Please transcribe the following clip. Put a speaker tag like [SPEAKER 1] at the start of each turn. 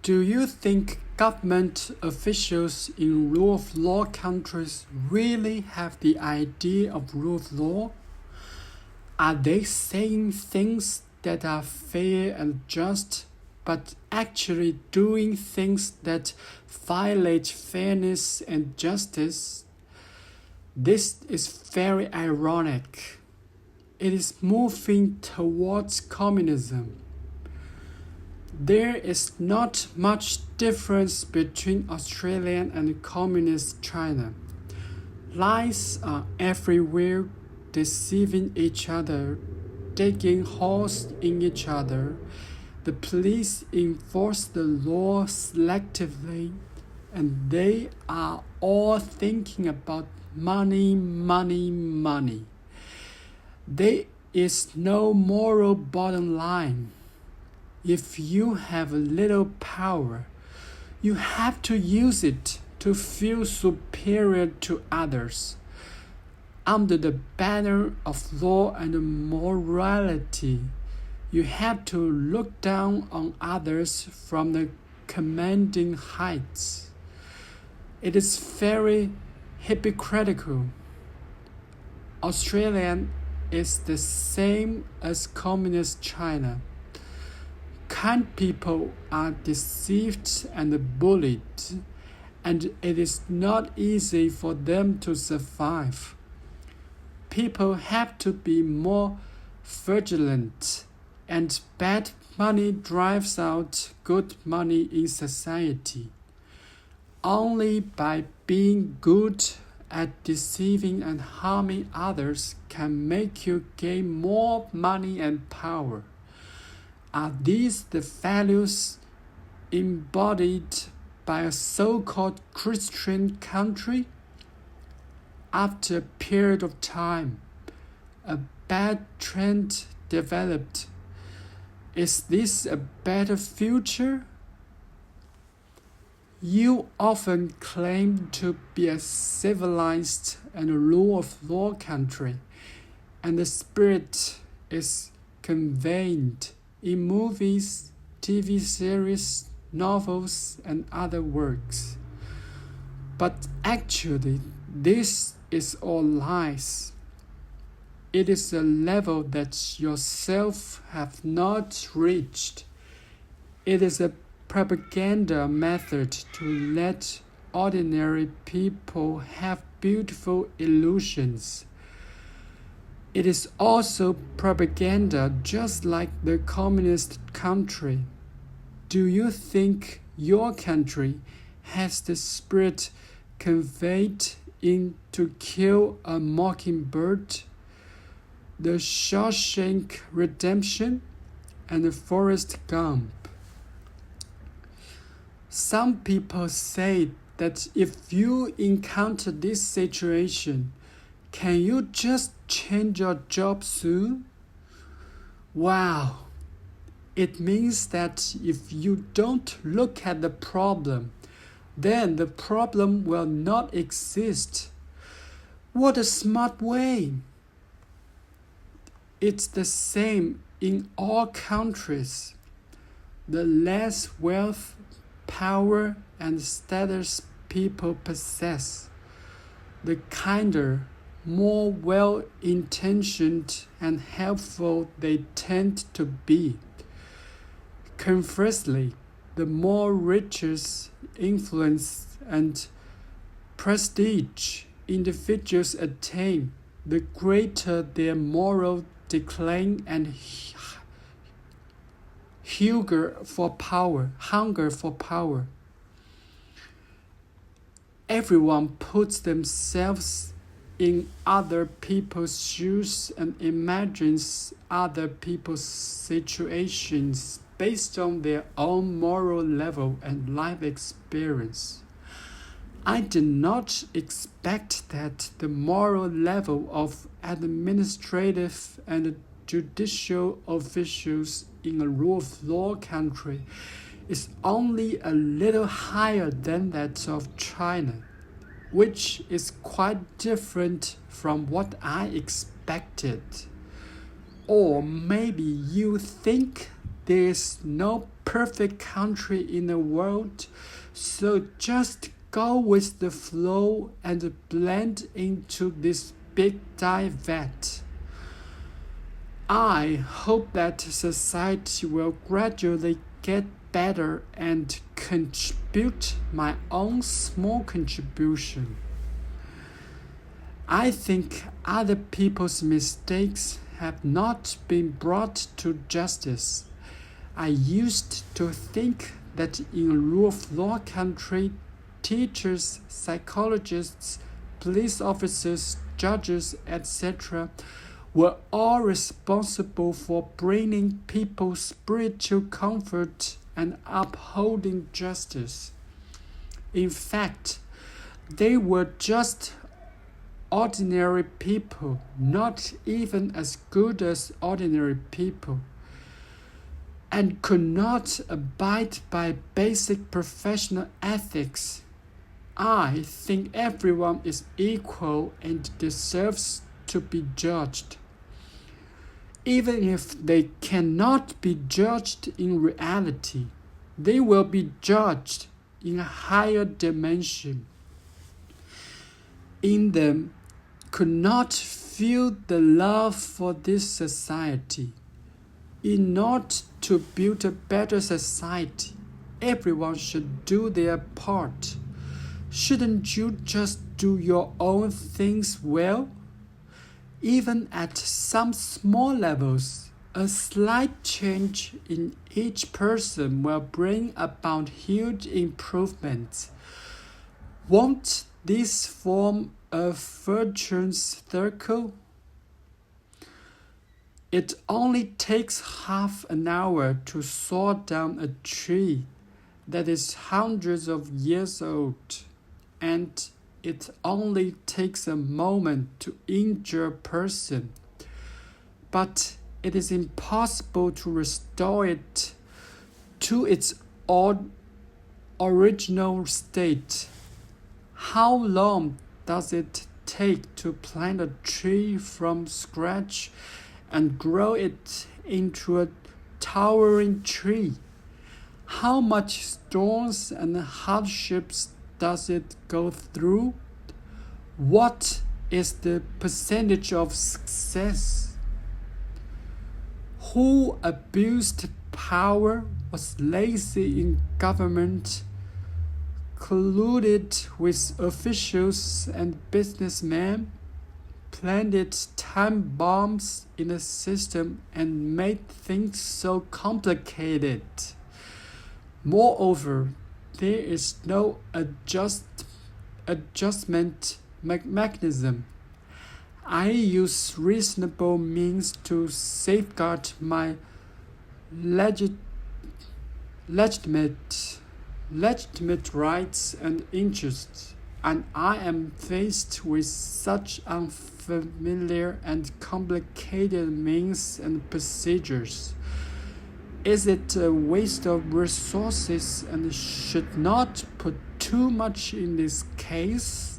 [SPEAKER 1] Do you think government officials in rule of law countries really have the idea of rule of law? Are they saying things that are fair and just, but actually doing things that violate fairness and justice? This is very ironic. It is moving towards communism. There is not much difference between Australian and communist China. Lies are everywhere, deceiving each other, digging holes in each other. The police enforce the law selectively, and they are all thinking about money, money, money. There is no moral bottom line. If you have a little power, you have to use it to feel superior to others. Under the banner of law and morality, you have to look down on others from the commanding heights. It is very hypocritical. Australia is the same as communist China. Kind people are deceived and bullied, and it is not easy for them to survive. People have to be more vigilant, and bad money drives out good money in society. Only by being good at deceiving and harming others can make you gain more money and power. Are these the values embodied by a so-called Christian country? After a period of time, a bad trend developed. Is this a better future? You often claim to be a civilized and rule of law country, and the spirit is conveyed in movies, TV series, novels, and other works. But actually, this is all lies. It is a level that yourself have not reached. It is a propaganda method to let ordinary people have beautiful illusions. It is also propaganda just like the communist country. Do you think your country has the spirit conveyed in To Kill a Mockingbird, The Shawshank Redemption, and Forrest Gump? Some people say that if you encounter this situation, can you just change your job soon? Wow! It means that if you don't look at the problem, then the problem will not exist. What a smart way! It's the same in all countries. The less wealth, power, and status people possess, the kinder, more well-intentioned and helpful they tend to be. Conversely, the more riches, influence, and prestige individuals attain, the greater their moral decline and hunger for power. Everyone puts themselves in other people's shoes and imagines other people's situations based on their own moral level and life experience. I did not expect that the moral level of administrative and judicial officials in a rule of law country is only a little higher than that of China, which is quite different from what I expected. Or maybe you think there's no perfect country in the world, so just go with the flow and blend into this big dye vat. I hope that society will gradually get better and contribute my own small contribution. I think other people's mistakes have not been brought to justice. I used to think that in rule of law country, teachers, psychologists, police officers, judges, etc. were all responsible for bringing people spiritual comfort and upholding justice. In fact, they were just ordinary people, not even as good as ordinary people, and could not abide by basic professional ethics. I think everyone is equal and deserves to be judged, even if they cannot be judged in reality. They will be judged in a higher dimension. In them, could not feel the love for this society. In order to build a better society, everyone should do their part. Shouldn't you just do your own things well? Even at some small levels, a slight change in each person will bring about huge improvements. Won't this form a virtuous circle? It only takes half an hour to saw down a tree that is hundreds of years old, and it only takes a moment to injure a person. But it is impossible to restore it to its original state. How long does it take to plant a tree from scratch and grow it into a towering tree? How much storms and hardships does it go through? What is the percentage of success? Who abused power, was lazy in government, colluded with officials and businessmen, planted time bombs in the system and made things so complicated? Moreover, there is no adjustment mechanism. I use reasonable means to safeguard my legitimate rights and interests, and I am faced with such unfamiliar and complicated means and procedures. Is it a waste of resources and should not put too much in this case?